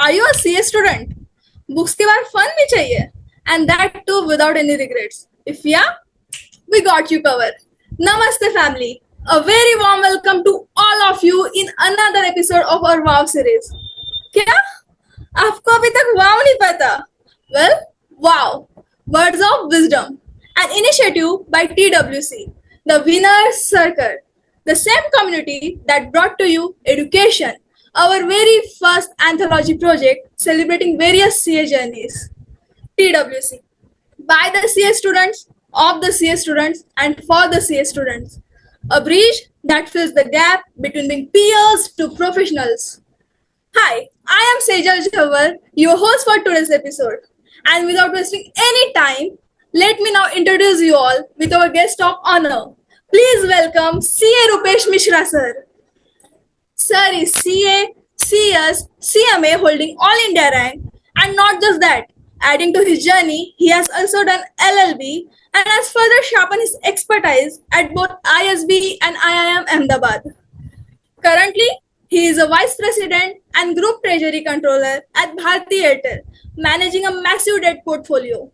Are you a CA student? Books के बाद fun भी चाहिए, and that too without any regrets. If yeah, we got you covered. Namaste family. A very warm welcome to all of you in another episode of our Wow series. क्या आपको अभी तक wow नहीं पता? Well, wow. Words of Wisdom, an initiative by TWC, the Winner's Circle, the same community that brought to you education, our very first anthology project celebrating various CA journeys. TWC, by the CA students, of the CA students, and for the CA students. A bridge that fills the gap between being peers to professionals. Hi, I am Sejal Jawar, your host for today's episode. And without wasting any time, let me now introduce you all with our guest of honor. Please welcome CA Rupesh Mishra sir. Sir is CA, CS, CMA holding All India rank, and not just that. Adding to his journey, he has also done LLB and has further sharpened his expertise at both ISB and IIM Ahmedabad. Currently, he is a vice president and group treasury controller at Bharti Airtel, managing a massive debt portfolio.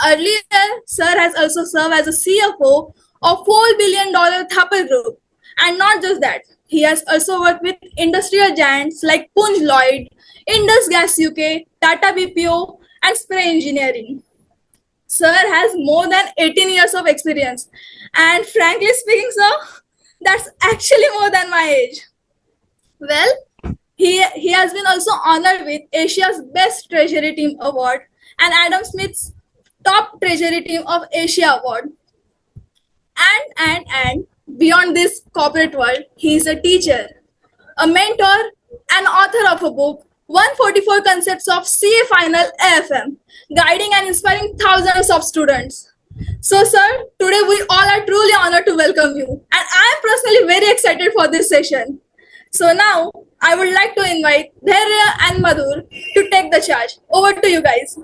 Earlier, Sir has also served as a CFO of $4 billion Thapar Group. And not just that, he has also worked with industrial giants like Punj Lloyd, Indus Gas UK, Tata BPO, and Spray Engineering. Sir has more than 18 years of experience. And frankly speaking, sir, that's actually more than my age. Well, he has been also honored with Asia's Best Treasury Team Award and Adam Smith's Top Treasury Team of Asia Award. And beyond this corporate world, he is a teacher, a mentor, and author of a book, 144 Concepts of CA Final AFM, guiding and inspiring thousands of students. So, sir, today we all are truly honored to welcome you, and I am personally very excited for this session. So now, I would like to invite Dhairya and Madhur to take the charge. Over to you guys.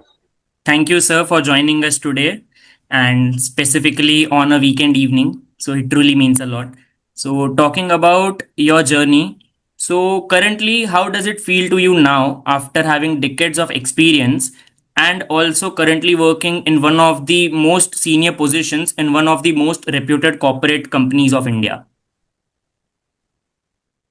Thank you, sir, for joining us today and specifically on a weekend evening. So it truly means a lot. So talking about your journey. So currently, how does it feel to you now after having decades of experience and also currently working in one of the most senior positions in one of the most reputed corporate companies of India?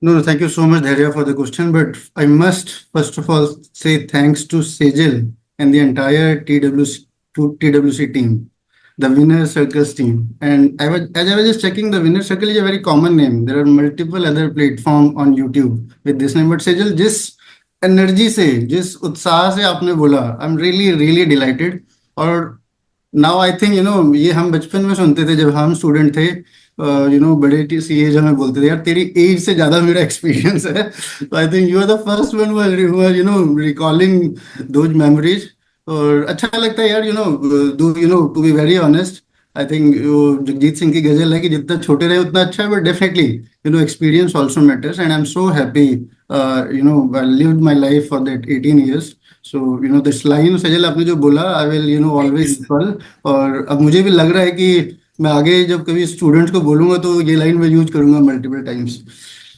No, thank you so much, Dhairya, for the question. But I must first of all say thanks to Sejal and the entire TWC team, the Winner Circles team. And as I was just checking, the Winner Circle is a very common name. There are multiple other platforms on YouTube with this name. But Sejal, जिस energy से, जिस उत्साह से आपने बोला, I am really dilated. और now I think ये हम बचपन में सुनते थे जब हम स्टूडेंट थे. बड़े सी एज हमें बोलते थे यार तेरी एज से ज्यादा मेरा एक्सपीरियंस है. तो I think you are the first one who are recalling those memories. और अच्छा लगता है यार to be very honest. I think Jagjit Singh की गजल है कि जितना छोटे रहे उतना अच्छा है. But definitely experience also matters and I am so happy I lived my life for that 18 years. So this line सजल आपने जो बोला I will always recall. और अब मुझे भी लग रहा है कि मैं आगे जब कभी स्टूडेंट्स को बोलूंगा तो ये लाइन में यूज करूंगा multiple times.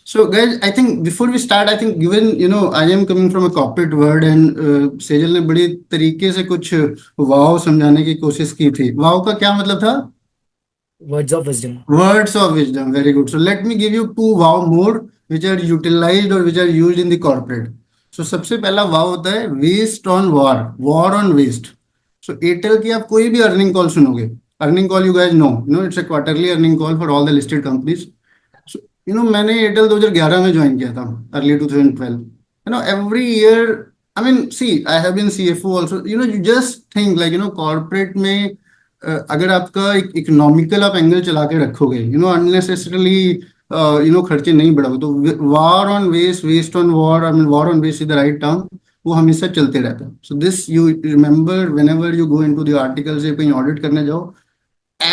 So guys, I think before we start, I think given I am coming from a corporate world and Sejal ने बड़ी तरीके से कुछ वाव समझाने की कोशिश की थी. वाव का क्या मतलब था? Words of wisdom. Words of wisdom, very good. So let me give you two wow more which are utilized or which are used in the corporate. So सबसे पहला wow होता है waste on war, war on waste. So Airtel की आप कोई भी earning call सुनोगे, earning call you guys know, it's a quarterly earning call for all the listed companies. So मैंने Airtel 2011 में ज्वाइन किया था, early 2012. Every year, I mean, see, I have been CFO also. You just think like corporate में अगर आपका एक economical आप angle चला के रखोगे, अननेसेसरली खर्चे नहीं बढ़ाओगे, तो war on waste, waste on war, I mean war on waste is the right term, वो हमेशा चलते रहता है. So this you remember whenever you go into the article से कहीं ऑडिट करने जाओ,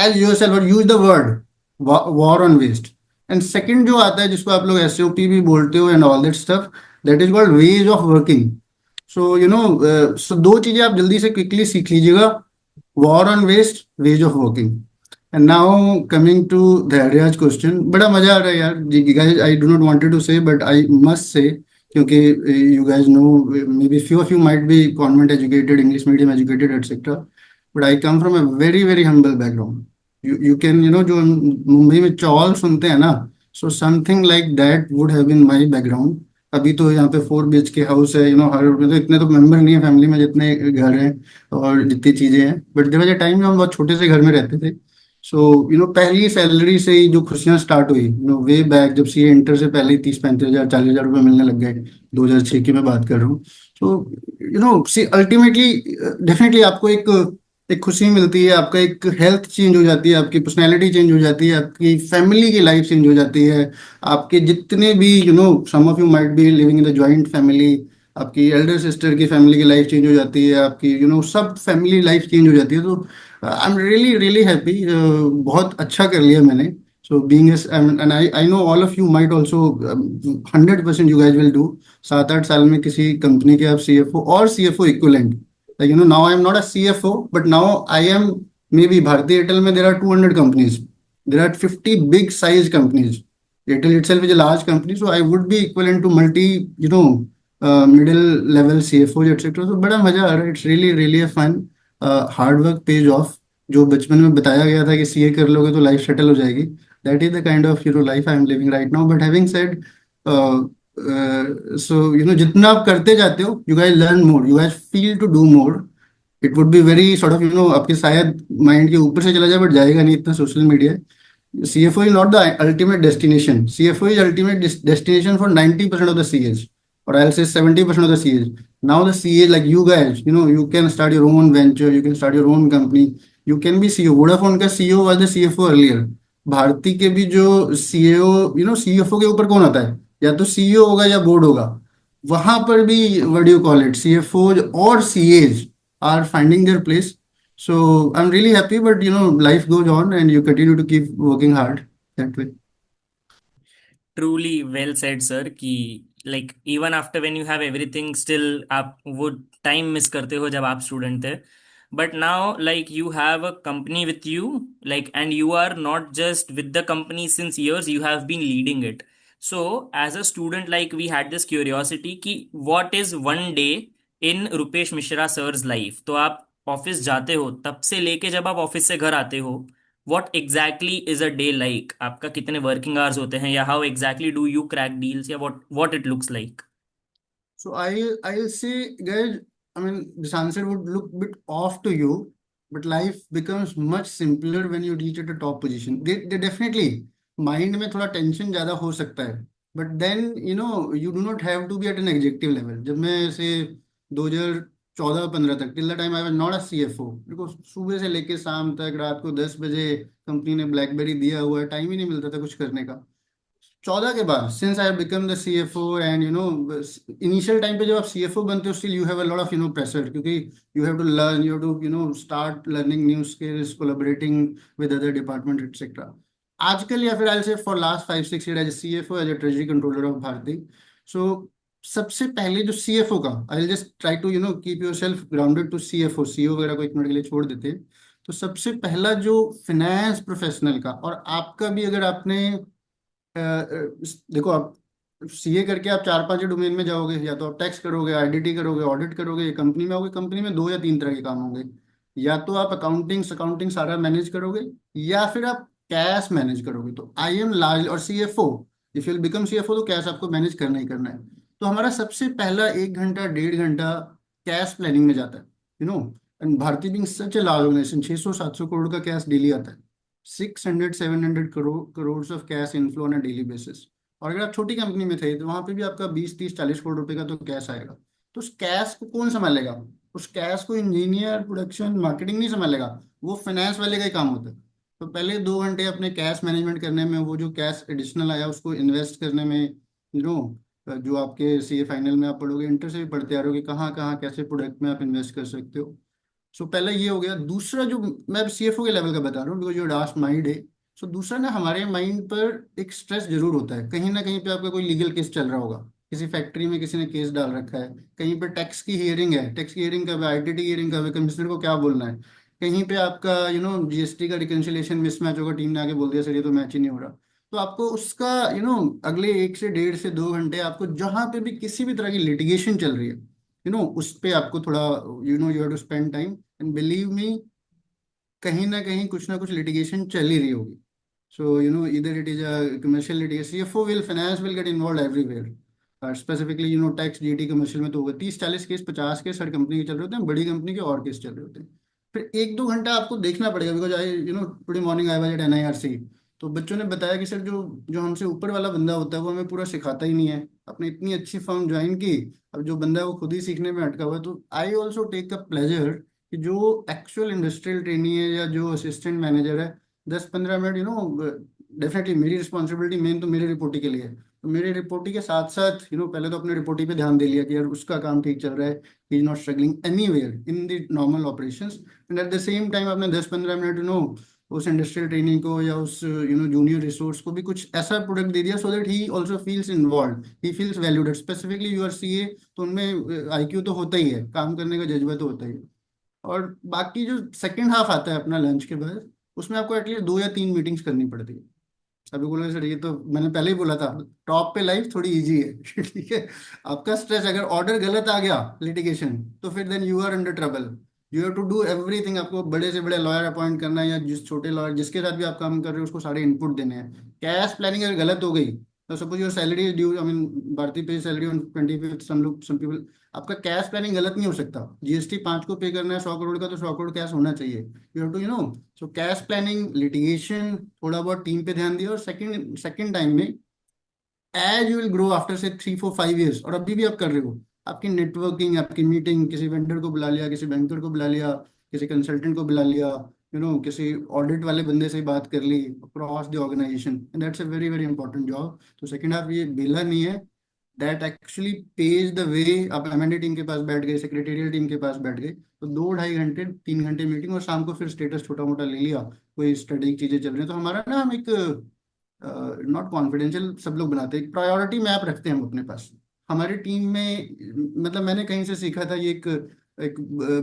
as yourself use the word war on waste. And second जो आता है जिसको आप लोग SOP भी बोलते हो and all that stuff, that is called ways of working. So दो चीजें आप जल्दी से क्विकली सीख लीजिएगा, war on waste, wage of working. And now coming to the Dhairya's question, बड़ा मजा आ रहा है यार. Guys, I do not wanted to say, but I must say क्योंकि you guys know, maybe few of you might be convent educated, English medium educated, etc. But I come from a very very humble background. You can, जो मुंबई में चौल सुनते हैं ना, so something like that would have been my background. अभी तो यहाँ पे 4 BHK house है, हर में तो इतने तो मेंबर नहीं है फैमिली में जितने घर हैं और जितनी चीजें हैं, but there was a time में हम बहुत छोटे से घर में रहते थे. सो पहली सैलरी से ही जो खुशियां स्टार्ट हुई, वे बैक जब सीए इंटर से पहले ही 30-35 हजार 40 हजार रुपये मिलने लग गए. 2006 की मैं बात कर रहा हूँ. सो सी अल्टीमेटली डेफिनेटली आपको एक एक खुशी मिलती है, आपका एक हेल्थ चेंज हो जाती है, आपकी पर्सनैलिटी चेंज हो जाती है, आपकी फैमिली की लाइफ चेंज हो जाती है. आपके जितने भी some of you might be living in the joint family, आपकी एल्डर सिस्टर की फैमिली की लाइफ चेंज हो जाती है, आपकी सब फैमिली लाइफ चेंज हो जाती है. तो I am really really happy. बहुत अच्छा कर लिया मैंने. So being and I know all of you might also 100% you guys will do. 7-8 साल में किसी कंपनी के आप सीएफओ और CFO equivalent, like now I am not a CFO, but now I am, maybe Bharti Airtel mein there are 200 companies, there are 50 big size companies. Airtel itself is a large company, so I would be equivalent to multi, middle level CFOs etc. So बड़ा मजा आ रहा है. It's really really a fun. Hard work pays off. जो बचपन में बताया गया था कि सीए कर लोगे तो लाइफ सेटल हो जाएगी, that is the kind of life I am living right now. But having said, so जितना आप करते जाते हो, you guys learn more, you guys feel to do more. It would be very sort of आपके शायद mind के ऊपर से चला जाए, बट जाएगा नहीं इतना. Social media, CFO is not the ultimate destination. CFO is ultimate destination for 90% of the CAs, or I'll say 70% of the CAs. Now the CA like you guys, you can start your own venture, you can start your own company, you can be CEO. Vodafone का CEO was the CFO earlier. Bharti के भी जो CEO, CFO के ऊपर कौन आता है, या तो CEO होगा या बोर्ड होगा. वहां पर भी what do you call it, CFOs or CAs are finding their place. So I'm really happy, but life goes on and you continue to keep working hard that way. Truly well said sir कि like even after when you have everything still आप वो time miss करते हो जब आप student थे. But now like you have a company with you, like and you are not just with the company since years, you have been leading it. So as a student like we had this curiosity कि what is one day in Rupesh Mishra sir's life. तो आप office जाते हो तब से लेके जब आप ऑफिस से घर आते हो, what exactly is a day like? आपका कितने working hours होते हैं, या how exactly do you crack deals, या what it looks like? So I'll say, guys, I mean, this answer would look a bit off to you, but life becomes much simpler when you reach at a top position. They definitely mind में थोड़ा tension ज्यादा हो सकता है, but then you do not have to be at an executive level. जब मैं ऐसे 2014-15 तक, till the time I was not a CFO, मेरे को सुबह से लेके शाम तक रात को 10 बजे कंपनी ने ब्लैकबेरी दिया हुआ है, टाइम ही नहीं मिलता था कुछ करने का. 14 के बाद since I become the CFO, and initial time पे जब आप सीएफओ बनते हो, still you have a lot of pressure, क्योंकि you have to learn, you have to start learning new skills, collaborating with other department etcetera. आजकल, या फिर I say for last 5-6 year as CFO, as a treasury controller of Bharti. So सबसे पहले जो CFO का, I just try to keep your self grounded to CFO. CEO वगैरह को 1 minute के लिए छोड़ देते हैं. तो सबसे पहला जो फिनेंस प्रोफेशनल का, और आपका भी, अगर आपने देखो, आप सीए करके आप 4-5 डोमेन में जाओगे, या तो आप टैक्स करोगे, आईडीटी करोगे, ऑडिट करोगे, कंपनी में आओगे, कंपनी में 2 या 3 तरह के काम होंगे. या तो आप अकाउंटिंग सारा मैनेज करोगे, या फिर आप कैश मैनेज करोगे. तो आई एम लार्ज, और CFO, if you become CFO तो कैश आपको मैनेज करना ही करना है. तो हमारा सबसे पहला 1 घंटा 1.5 घंटा कैश प्लानिंग में जाता है. And Bharti being such a large organisation, 600-700 crore का कैश डेली आता है. 600-700 crore of cash inflow on a daily basis. और अगर आप छोटी कंपनी में थे तो वहां पे भी आपका 20-30-40 करोड़ रुपए का तो कैश आएगा. तो उस कैश को कौन संभालेगा? उस कैश को इंजीनियर, प्रोडक्शन, मार्केटिंग नहीं संभालेगा, वो फाइनेंस वाले का ही काम होता है. तो पहले 2 घंटे अपने कैश मैनेजमेंट करने में, वो जो कैश एडिशनल आया उसको इन्वेस्ट करने में, जो आपके सीए फाइनल में आप पढ़ोगे, इंटर से भी पढ़ते आ रहे हो कि कहाँ कहाँ कैसे प्रोडक्ट में आप इन्वेस्ट कर सकते हो. सो पहला ये हो गया. दूसरा, जो मैं सीएफओ के लेवल का बता रहा हूँ, बिकॉज योर लास्ट माइंड है. सो दूसरा ना, हमारे माइंड पर एक स्ट्रेस जरूर होता है. कहीं ना कहीं पे आपका कोई लीगल केस चल रहा होगा, किसी फैक्ट्री में किसी ने केस डाल रखा है, कहीं पे टैक्स की हियरिंग है, टैक्स की हियरिंग कब है, आईटीटी हियरिंग कब है, कमिश्नर को क्या बोलना है, कहीं पे आपका जीएसटी का रिकंसिलिएशन मिसमैच होगा, टीम ने आके बोल दिया सर ये तो मैच ही नहीं हो रहा. तो आपको उसका अगले 1 से 1.5 से 2 घंटे आपको जहां पे भी किसी भी तरह की लिटिगेशन चल रही है, उस पे आपको थोड़ा you have to spend time, and believe me, कहीं ना कुछ लिटिगेशन चल ही रही होगी. So, either it is a commercial litigation, CFO will, finance will get involved everywhere. Specifically, tax, GT, commercial में तो होगा 30-40 केस, 50 केस हर कंपनी के चल रहे होते हैं, बड़ी कंपनी के और केस चल रहे होते हैं. फिर 1-2 घंटा आपको देखना पड़ेगा, because I today morning I was at NIRC. तो बच्चों ने बताया कि सर जो जो हमसे ऊपर वाला बंदा होता है वो हमें पूरा सिखाता ही नहीं है. अपने इतनी अच्छी फर्म ज्वाइन की, अब जो बंदा है वो खुद ही सीखने में अटका हुआ है. तो I also take a pleasure कि जो एक्चुअल इंडस्ट्रियल ट्रेनी है या जो असिस्टेंट मैनेजर है, 10-15 मिनट डेफिनेटली मेरी रिस्पॉन्सिबिलिटी मेन तो मेरी रिपोर्टिंग के लिए है. तो मेरी रिपोर्टिंग के साथ साथ पहले तो अपने रिपोर्टिंग पे ध्यान दे लिया कि यार उसका काम ठीक चल रहा है, he is not struggling anywhere in the normal operations. And at the same time आपने 10-15 मिनट उस इंडस्ट्रियल ट्रेनिंग को या उस जूनियर रिसोर्स को भी कुछ ऐसा प्रोडक्ट दे दिया, so that he also feels involve, he feels valued. Specifically you are CA, तो उनमें IQ तो होता ही है, काम करने का जज्बा तो होता ही है. और बाकी जो सेकंड हाफ आता है अपना लंच के बाद, उसमें आपको एटलीस्ट 2 या 3 मीटिंग्स करनी पड़ती है. अभी बोला सर ये तो मैंने पहले ही बोला था, टॉप पे लाइफ थोड़ी इजी है. ठीक है, आपका स्ट्रेस, अगर ऑर्डर गलत आ गया लिटिगेशन, तो फिर then you are under trouble. You have to do everything. आपको बड़े से बड़े लॉयर अपॉइंट करना है, या जिस छोटे लॉयर जिसके साथ भी आप काम कर रहे हो उसको सारे इनपुट देने हैं. कैश प्लानिंग अगर गलत हो गई, तो suppose your salary is due, I mean भारतीय pay salary on 25th, some people, आपका कैश प्लानिंग गलत नहीं हो सकता. GST 5 को पे करना है 100 करोड़ का, तो 100 करोड़ कैश होना चाहिए. You have to so cash planning, litigation, थोड़ा बहुत टीम पे ध्यान दिया. और सेकंड सेकंड टाइम में, as you will grow after say 3-4-5 years, और अभी भी आप कर रहे हो, आपकी नेटवर्किंग, आपकी मीटिंग, किसी वेंडर को बुला लिया, किसी बैंकर को बुला लिया, किसी कंसल्टेंट को बुला लिया, किसी ऑडिट वाले बंदे से बात कर ली across the organization, and that's a very very important job. तो सेकंड हाफ ये बेला नहीं है, that actually pays the way. आप M&A टीम के पास बैठ गए, सेक्रेटेरियल टीम के पास बैठ गए, तो 2-2.5 घंटे, 3 घंटे मीटिंग, और शाम को फिर स्टेटस छोटा मोटा ले लिया, कोई स्टडी चीजें चल रही हैं. तो हमारा ना, हम एक नॉट कॉन्फिडेंशियल सब लोग बनाते हैं, प्रायोरिटी मैप रखते हैं हम अपने पास हमारी टीम में. मतलब मैंने कहीं से सीखा था, ये एक एक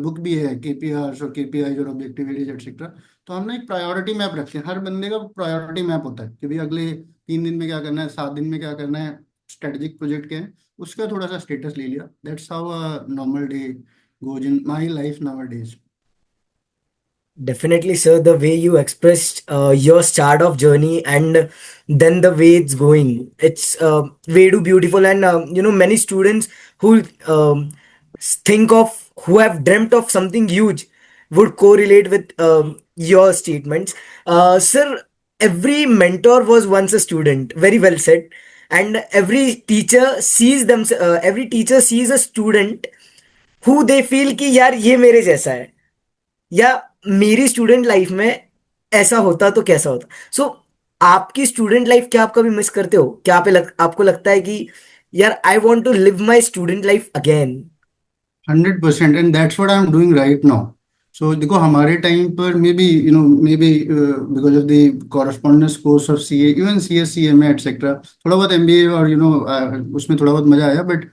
बुक भी है, KPRs और KPIs और ऑब्जेक्टिविटीज एटसेट्रा. तो हम ना एक प्रायोरिटी मैप रखते हैं, हर बंदे का प्रायोरिटी मैप होता है कि भाई अगले 3 दिन में क्या करना है, 7 दिन में क्या करना है, स्ट्रेटेजिक प्रोजेक्ट क्या है, उसका थोड़ा सा स्टेटस ले लिया. That's how a normal day goes in my life now days. Definitely, sir. The way you expressed your start of journey and then the way it's going, it's way too beautiful. And many students who think of, who have dreamt of something huge, would correlate with your statements. Sir, every mentor was once a student. Very well said. And every teacher sees a student who they feel कि यार ये मेरे जैसा है, या मेरी student life में ऐसा होता तो कैसा होता. सो आपकी स्टूडेंट लाइफ क्या आप कभी मिस करते हो? क्या आपको लगता है कि यार I want to live my student life again? 100%, and that's what I am doing right now. So देखो, हमारे टाइम पर maybe because of the correspondence course of CA, इवन CS, CMA एटसेट्रा, थोड़ा बहुत MBA, और उसमें थोड़ा बहुत मजा आया. बट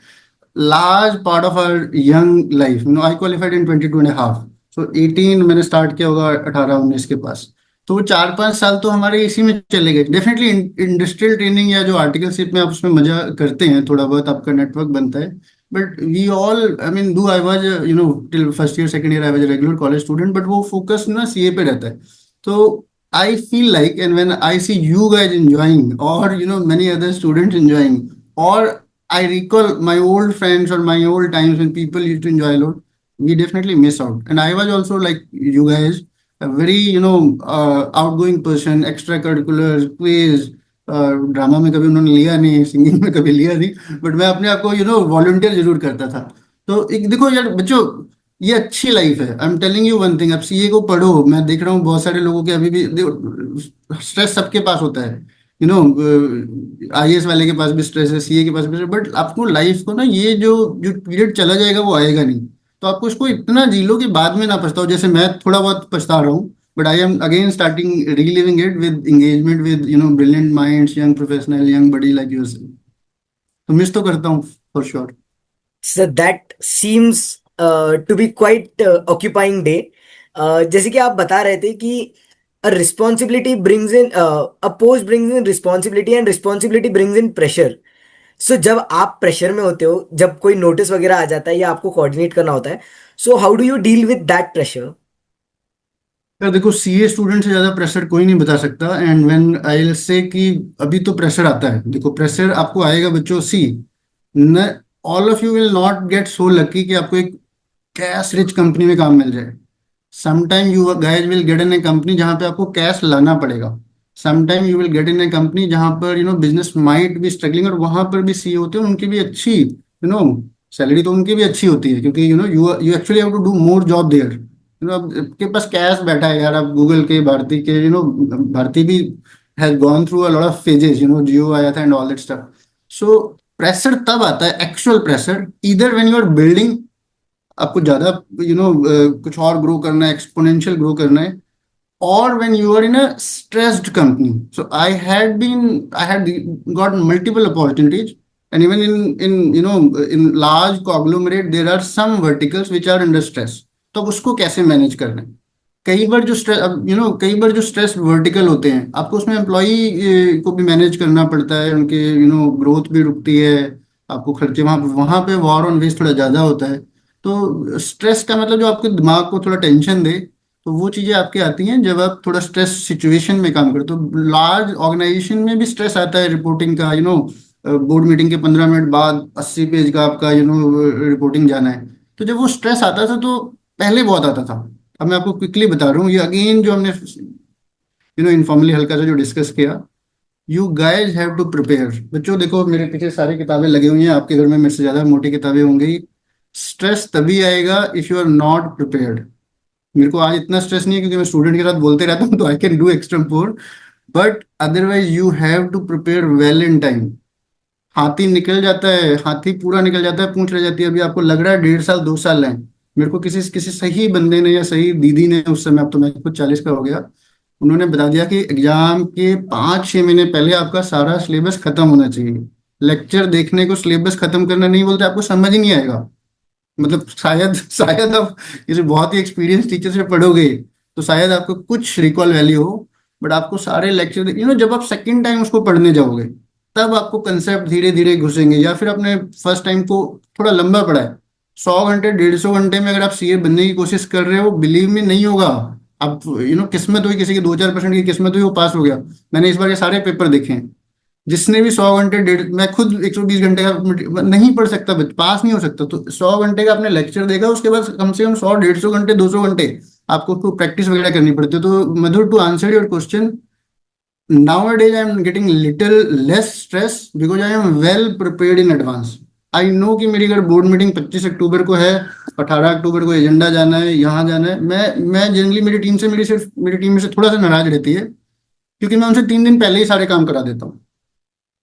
large part of our young life, I qualified in 22 and a half. So 18 मैंने स्टार्ट किया होगा 18-19 के पास. तो वो 4-5 साल तो हमारे इसी में चले गए. डेफिनेटली इंडस्ट्रियल ट्रेनिंग या जो आर्टिकलशिप में आप उसमें मजा करते हैं, थोड़ा बहुत आपका नेटवर्क बनता है. But we all, I mean, though I was till first year second year I was regular college student, but वो फोकस ना CA पे रहता है. तो I feel like, and when I see you guys enjoying, or many other students enjoying, or I recall my old friends or my old times when people used to enjoy a lot, we definitely miss out. And I was also like you guys, a very outgoing person, extracurriculars, quiz, drama में कभी उन्होंने लिया नहीं, singing में कभी लिया नहीं, but मैं अपने आप को वॉलंटियर जरूर करता था. तो एक देखो यार बच्चों, ये अच्छी लाइफ है. आई am telling you one thing, आप CA को पढ़ो. मैं देख रहा हूँ बहुत सारे लोगों के अभी भी स्ट्रेस सबके पास होता है. IAS वाले के पास भी स्ट्रेस है, CA के पास भी, बट आपको लाइफ को ना, ये जो जो पीरियड चला जाएगा वो आएगा नहीं. तो आपको इसको इतना जी लो कि बाद में ना पछताओ. जैसे मैं थोड़ा बहुत पछता रहा हूँ, but I am again starting reliving it with engagement with brilliant minds, young professional, young buddy like yourself. तो मिस तो करता हूँ for sure. Sir that seems to be quite occupying day. जैसे कि आप बता रहे थे कि a responsibility brings in a post brings in responsibility and responsibility brings in pressure. सो जब आप प्रेशर में होते हो, जब कोई नोटिस वगैरह आ जाता है या आपको कोऑर्डिनेट करना होता है, so how do you deal with that pressure? यार देखो, सीए स्टूडेंट से ज्यादा प्रेशर कोई नहीं बता सकता। एंड व्हेन आई से कि अभी तो प्रेशर आता है, देखो प्रेशर आपको आएगा बच्चों। सी न, all of you will not get so lucky कि आपको एक कैश रिच कंपनी में काम मिल जाए। Sometime you guys will get in A company जहां पे आपको कैश लाना पड़ेगा। Sometime you will get in A company जहां पर बिजनेस माइट बी स्ट्रगलिंग, और वहां पर भी सीए होते हैं, उनकी भी अच्छी सैलरी तो उनकी भी अच्छी होती है, क्योंकि you actually have to do more job there. आपके पास कैश बैठा है यार। आप गूगल के, भारती के, भारती भी has gone through a lot of phases, Jio आया था and all that stuff. So pressure तब आता है, एक्चुअल प्रेशर, इधर व्हेन यू आर बिल्डिंग, आपको ज्यादा कुछ और ग्रो करना है, एक्सपोनेंशियल ग्रो करना है, or when you are in a stressed company. So I had got multiple opportunities, and even in large conglomerate there are some verticals which are under stress. तो अब उसको कैसे मैनेज करना है? कई बार जो स्ट्रेस, अब कई बार जो स्ट्रेस वर्टिकल होते हैं, आपको उसमें एम्प्लॉई को भी मैनेज करना पड़ता है, उनके ग्रोथ भी रुकती है, आपको खर्चे वहाँ वहाँ पे वॉर ऑन वेस्ट थोड़ा ज्यादा होता है। तो स्ट्रेस का मतलब जो आपके दिमाग को थोड़ा टेंशन दे, तो वो चीजें आपके आती हैं जब आप थोड़ा स्ट्रेस सिचुएशन में काम करते हो। लार्ज ऑर्गेनाइजेशन में भी स्ट्रेस आता है रिपोर्टिंग का। बोर्ड मीटिंग के 15 मिनट बाद 80 पेज का आपका रिपोर्टिंग जाना है। तो जब वो स्ट्रेस आता था तो पहले बहुत आता था। अब मैं आपको क्विकली बता रहा हूँ, ये अगेन जो हमने इनफॉर्मली हल्का सा जो डिस्कस किया। You guys have to prepare. बच्चों देखो, मेरे पीछे सारी किताबें लगी हुई हैं, आपके घर में मेरे से ज्यादा मोटी किताबें होंगी। स्ट्रेस तभी आएगा if you are not prepared. मेरे को आज इतना स्ट्रेस नहीं है क्योंकि मैं स्टूडेंट के साथ बोलते रहता हूँ, तो I can do extra more, but otherwise you have to prepare well in time. हाथी निकल जाता है, हाथी पूरा निकल जाता है, पूंछ रह जाती है। अभी आपको लग रहा है 1.5 साल 2 साल है। मेरे को किसी किसी सही बंदे ने या सही दीदी ने उस समय, अब तो मैं खुद 40 का हो गया, उन्होंने बता दिया कि एग्जाम के 5-6 महीने पहले आपका सारा सिलेबस खत्म होना चाहिए। लेक्चर देखने को सिलेबस खत्म करना नहीं बोलते, आपको समझ ही नहीं आएगा। मतलब शायद शायद आप किसी बहुत ही एक्सपीरियंस टीचर से पढ़ोगे तो शायद आपको कुछ रिकॉल वैल्यू हो, बट आपको सारे लेक्चर जब आप सेकंड टाइम उसको पढ़ने जाओगे तब आपको कंसेप्ट धीरे धीरे घुसेंगे। या फिर आपने फर्स्ट टाइम को थोड़ा लंबा पढ़ा है, 100 घंटे 150 घंटे में अगर आप सीए बनने की कोशिश कर रहे हो, बिलीव में नहीं होगा। आप किस्मत हुई, किसी की 2-4% की किस्मत हुई, वो पास हो गया। मैंने इस बार ये सारे पेपर देखे हैं। जिसने भी 100 घंटे, डेढ़, मैं खुद 120 घंटे का नहीं पढ़ सकता, पास नहीं हो सकता। तो 100 घंटे का आपने लेक्चर देखा, उसके बाद कम से कम 100-150 घंटे 200 घंटे आपको उसको प्रैक्टिस वगैरह करनी पड़ती है। तो Madhur, to answer your question, nowadays I am getting little less stress because I am well prepared in advance. I know कि मेरी अगर बोर्ड मीटिंग 25 अक्टूबर को है, 18 अक्टूबर को एजेंडा जाना है, यहाँ जाना है, मैं जनरली मेरी टीम से, मेरी टीम में से थोड़ा सा नाराज रहती है क्योंकि मैं उनसे 3 दिन पहले ही सारे काम करा देता हूँ।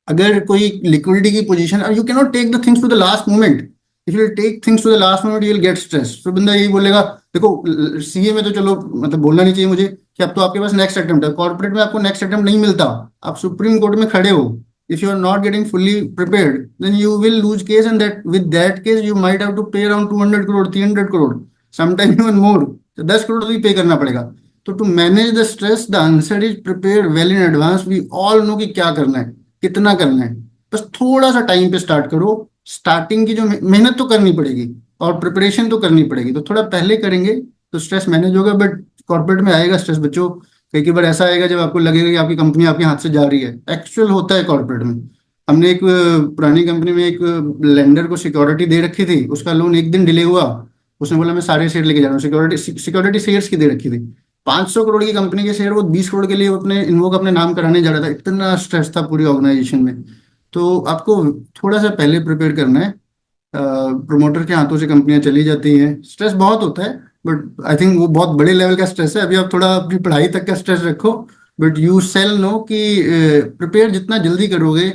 अगर कोई लिक्विडिटी की position, you can not take the things to the last moment. If you take things to the last moment you will get stress. तो बंदा यही बोलेगा, देखो सीए में तो चलो, मतलब बोलना नहीं चाहिए मुझे कि अब तो आपके पास नेक्स्ट अटेम्प्ट है। कॉर्पोरेट में आपको नेक्स्ट अटेम्प्ट नहीं मिलता, आप सुप्रीम कोर्ट में खड़े हो। If you are not getting fully prepared then you will lose case, and that with that case you might have to pay around 200 crore, 300 crore, sometime even more. तो 10 करोड़ तो भी पे करना पड़ेगा। तो to manage the stress the answer is prepare well in advance. We all know कि क्या करना है, कितना करना है। बस थोड़ा सा टाइम पे स्टार्ट करो। स्टार्टिंग की जो मेहनत तो करनी पड़ेगी और प्रिपरेशन तो करनी पड़ेगी, तो थोड़ा पहले करेंगे तो स्ट्रेस मैनेज होगा। बट कॉर्पोरेट में आएगा स्ट्रेस बच्चों, कई कई बार ऐसा आएगा जब आपको लगेगा कि आपकी कंपनी आपके हाथ से जा रही है। एक्चुअल होता है कॉर्पोरेट में। हमने एक पुरानी कंपनी में एक लेंडर को सिक्योरिटी दे रखी थी, उसका लोन एक दिन डिले हुआ, उसने बोला मैं सारे शेयर लेके जा रहा हूँ। सिक्योरिटी शेयर्स की दे रखी थी, 500 करोड़ की कंपनी के शेयर, वो 20 करोड़ के लिए अपने इन्वोक अपने नाम कराने जा रहा था। इतना स्ट्रेस था पूरी ऑर्गेनाइजेशन में। तो आपको थोड़ा सा पहले प्रिपेयर करना है। प्रोमोटर के हाथों से कंपनियां चली जाती हैं, स्ट्रेस बहुत होता है, बट आई थिंक वो बहुत बड़े लेवल का स्ट्रेस है। अभी आप थोड़ा अपनी पढ़ाई तक का स्ट्रेस रखो, बट यू सेल नो कि प्रिपेयर जितना जल्दी करोगे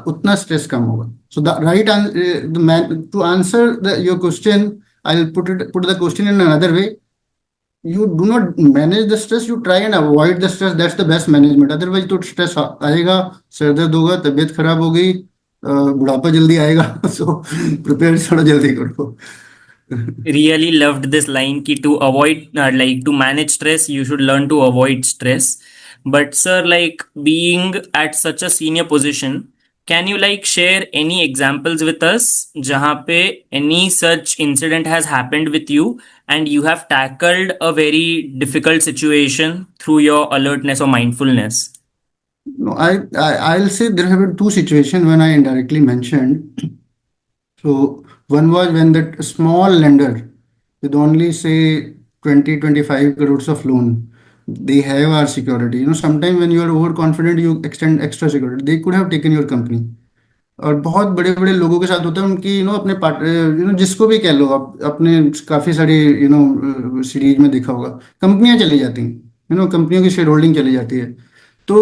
उतना स्ट्रेस कम होगा। So the right to answer your question, I will put the question in another way. You do not manage the stress, you try and avoid the stress. That's the best management. Otherwise तो stress आएगा, sir दर्द होगा, तबीयत खराब हो गई, बुढ़ापा जल्दी आएगा। सो प्रिपेयर थोड़ा जल्दी करो। Really loved this line ki to avoid like to manage stress you should learn to avoid stress. But sir, like being at such a senior position, can you like share any examples with us jahan pe any such incident has happened with you and you have tackled a very difficult situation through your alertness or mindfulness? No, I'll say there have been two situations when I indirectly mentioned. So one was when that small lender with only say 20-25 crores of loan, they have our security. Sometimes when you are overconfident, you extend extra security. They could have taken your company. और बहुत बड़े बड़े लोगों के साथ होता है उनकी अपने पार्ट जिसको भी कह लो आप अपने काफी सारी सीरीज में देखा होगा कंपनियां चली जाती हैं कंपनियों की शेयर होल्डिंग चली जाती है तो